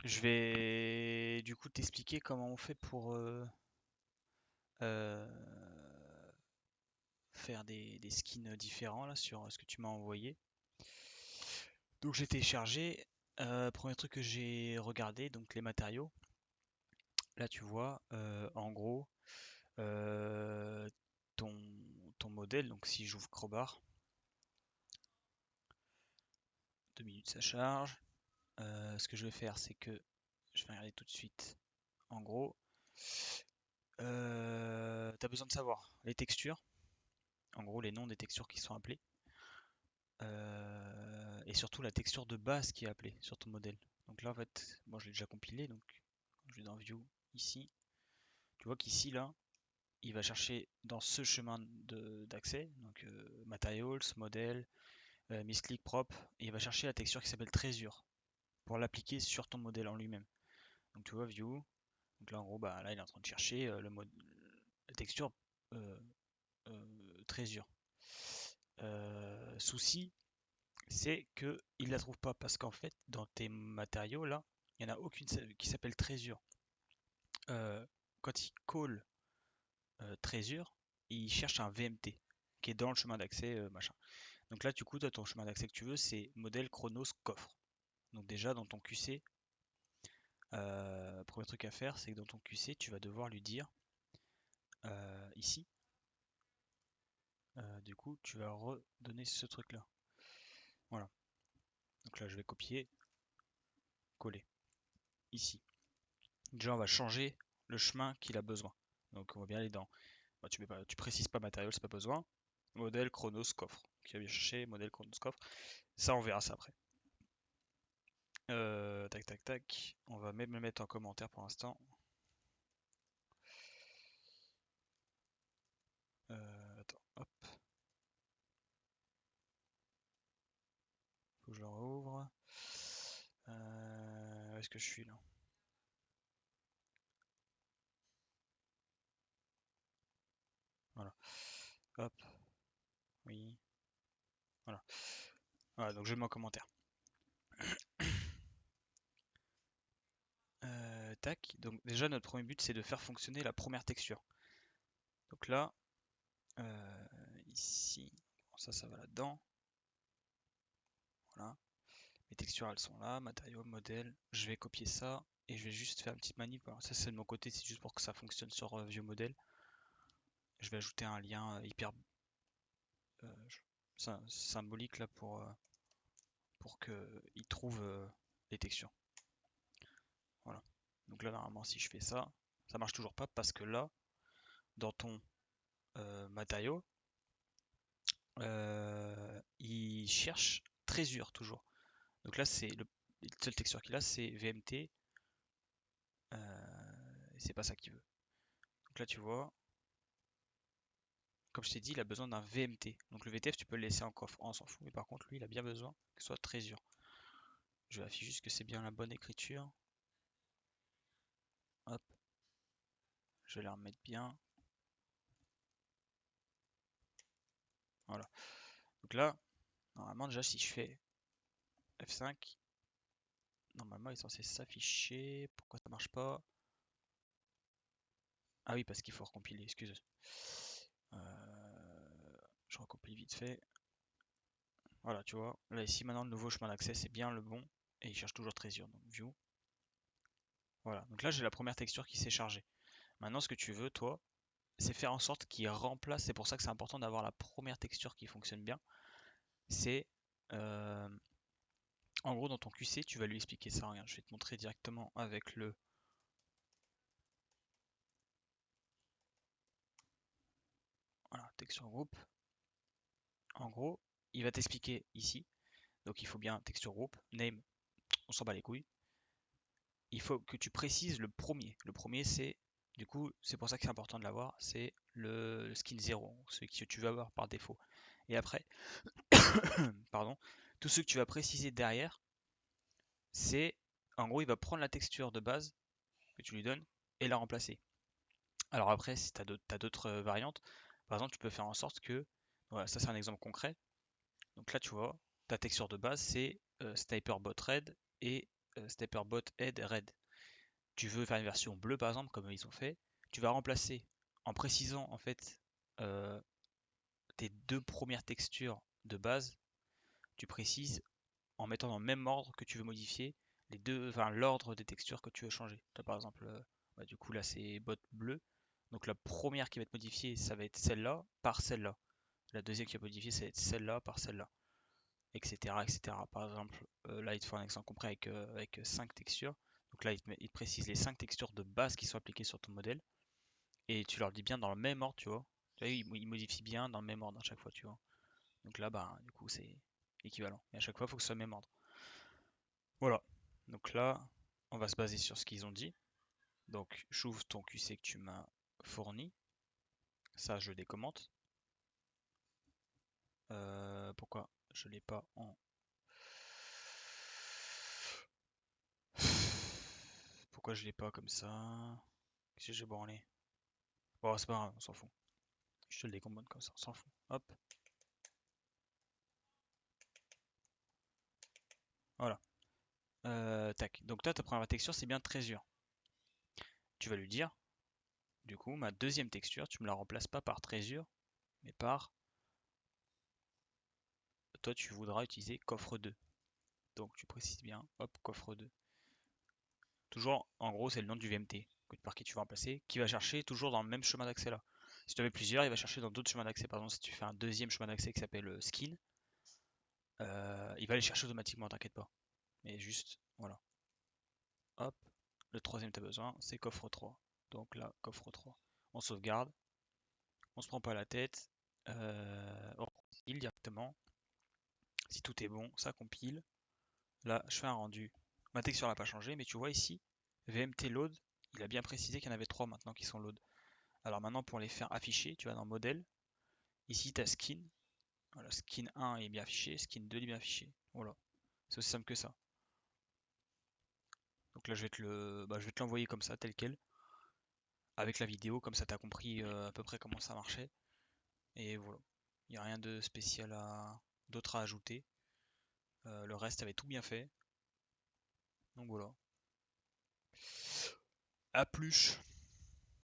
Je vais du coup t'expliquer comment on fait pour euh, faire des skins différents là sur ce que tu m'as envoyé. Donc j'ai téléchargé. Premier truc que j'ai regardé, donc les matériaux. Là tu vois, en gros, euh, ton, ton modèle. Donc si j'ouvre Crowbar, 2 minutes ça charge. Ce que je vais faire, c'est que je vais regarder tout de suite. En gros, tu as besoin de savoir les textures, en gros les noms des textures qui sont appelées, et surtout la texture de base qui est appelée sur ton modèle. Donc là en fait, moi je l'ai déjà compilé, donc je vais dans View ici. Tu vois qu'ici là, il va chercher dans ce chemin d'accès, donc Materials, Model, Misclick, Prop, et il va chercher la texture qui s'appelle Trésure pour l'appliquer sur ton modèle en lui-même. Donc tu vois View, donc là en gros bah là il est en train de chercher la texture euh, Trésure. Souci, c'est que il la trouve pas parce qu'en fait dans tes matériaux là, il n'y en a aucune qui s'appelle Trésure. Euh, Quand il call Trésure, il cherche un VMT qui est dans le chemin d'accès machin. Donc là du coup toi, ton chemin d'accès que tu veux c'est modèle Chronos coffre. Donc déjà dans ton QC, premier truc à faire c'est que dans ton QC tu vas devoir lui dire ici, du coup tu vas redonner ce truc là. Voilà. Donc là je vais copier, coller ici. Déjà on va changer le chemin qu'il a besoin. Donc on va bien aller dans. Bah, tu précises pas matériel, c'est pas besoin. Modèle Chronos coffre. Qui va bien chercher modèle Chronos coffre. Ça on verra ça après. Tac tac tac. On va même le mettre en commentaire pour l'instant. Attends, hop. Faut que je le rouvre. Où est-ce que je suis là? Voilà. Hop. Oui. Voilà. Voilà, donc je le mets en commentaire. Tac. Donc déjà notre premier but c'est de faire fonctionner la première texture. Donc là, ici, bon, ça va là-dedans. Voilà. Les textures elles sont là, matériaux, modèle. Je vais copier ça et je vais juste faire une petite manip. Alors ça c'est de mon côté, c'est juste pour que ça fonctionne sur vieux modèle. Je vais ajouter un lien hyper symbolique là pour qu'il trouve les textures. Voilà. Donc là normalement si je fais ça, ça marche toujours pas parce que là, dans ton matériau, il cherche Trésure toujours. Donc là c'est le seule texture qu'il a c'est VMT. C'est pas ça qu'il veut. Donc là tu vois, comme je t'ai dit, il a besoin d'un VMT. Donc le VTF tu peux le laisser en coffre, on s'en fout. Mais par contre lui il a bien besoin que ce soit Trésure. Je vérifie juste que c'est bien la bonne écriture. Hop, je vais la remettre bien. Voilà. Donc là, normalement déjà si je fais F5, normalement il est censé s'afficher. Pourquoi ça marche pas? Ah oui, parce qu'il faut recompiler, excuse. Je recompile vite fait. Voilà, tu vois. Là ici maintenant le nouveau chemin d'accès c'est bien le bon. Et il cherche toujours Trésure. Donc view. Voilà. Donc là j'ai la première texture qui s'est chargée. Maintenant ce que tu veux toi, c'est faire en sorte qu'il remplace, c'est pour ça que c'est important d'avoir la première texture qui fonctionne bien. C'est en gros dans ton QC tu vas lui expliquer ça. Regarde, je vais te montrer directement avec le voilà, texture group. En gros, il va t'expliquer ici. Donc il faut bien texture group, name, on s'en bat les couilles. Il faut que tu précises le premier. Le premier c'est, du coup, c'est pour ça que c'est important de l'avoir, c'est le skin 0, celui que tu veux avoir par défaut. Et après, pardon, tout ce que tu vas préciser derrière, c'est, en gros, il va prendre la texture de base que tu lui donnes et la remplacer. Alors après, si tu as d'autres variantes, par exemple, tu peux faire en sorte que, voilà, ça c'est un exemple concret. Donc là, tu vois, ta texture de base, c'est Sniper Bot Red et Stepper Bot Head Red. Tu veux faire une version bleue par exemple, comme ils ont fait, tu vas remplacer en précisant en fait tes deux premières textures de base, tu précises en mettant dans le même ordre que tu veux modifier les deux, enfin l'ordre des textures que tu veux changer. Là, par exemple, du coup là c'est bot bleu. Donc la première qui va être modifiée, ça va être celle-là par celle-là. La deuxième qui va être modifiée, ça va être celle-là par celle-là, etc., etc. Par exemple, là il te faut un exemple concret avec 5 textures. Donc là il te précise les 5 textures de base qui sont appliquées sur ton modèle. Et tu leur dis bien dans le même ordre, tu vois. Tu vois, il modifie bien dans le même ordre à chaque fois, tu vois. Donc là, bah, du coup, c'est équivalent. Et à chaque fois, il faut que ce soit le même ordre. Voilà. Donc là, on va se baser sur ce qu'ils ont dit. Donc, j'ouvre ton QC que tu m'as fourni. Ça, je décommente. Pourquoi je l'ai pas en... Pourquoi je l'ai pas comme ça? Qu'est-ce que j'ai branlé? Bon, c'est pas grave, on s'en fout. Je te le décommente comme ça, on s'en fout. Hop, voilà. Tac. Donc toi, ta première texture, c'est bien Trésure. Tu vas lui dire, du coup, ma deuxième texture, tu me la remplaces pas par Trésure, mais par... Toi, tu voudras utiliser coffre 2. Donc tu précises bien, hop, coffre 2. Toujours, en gros, c'est le nom du VMT par qui tu vas remplacer, qui va chercher toujours dans le même chemin d'accès là. Si tu en as plusieurs, il va chercher dans d'autres chemins d'accès. Par exemple, si tu fais un deuxième chemin d'accès qui s'appelle skin, il va les chercher automatiquement, t'inquiète pas. Mais juste, voilà. Hop, le troisième tu as besoin, c'est coffre 3. Donc là, coffre 3. On sauvegarde, on se prend pas la tête, on compile directement. Si tout est bon, ça compile. Là, je fais un rendu. Ma texture n'a pas changé, mais tu vois ici, VMT load, il a bien précisé qu'il y en avait 3 maintenant qui sont load. Alors maintenant, pour les faire afficher, tu vas dans modèle. Ici, tu as skin. Voilà, skin 1 est bien affiché, skin 2 est bien affiché. Voilà, c'est aussi simple que ça. Donc là, je vais te l'envoyer comme ça, tel quel, avec la vidéo, comme ça tu as compris à peu près comment ça marchait. Et voilà, il n'y a rien de spécial d'autre à ajouter. Le reste avait tout bien fait. Donc voilà. A plus.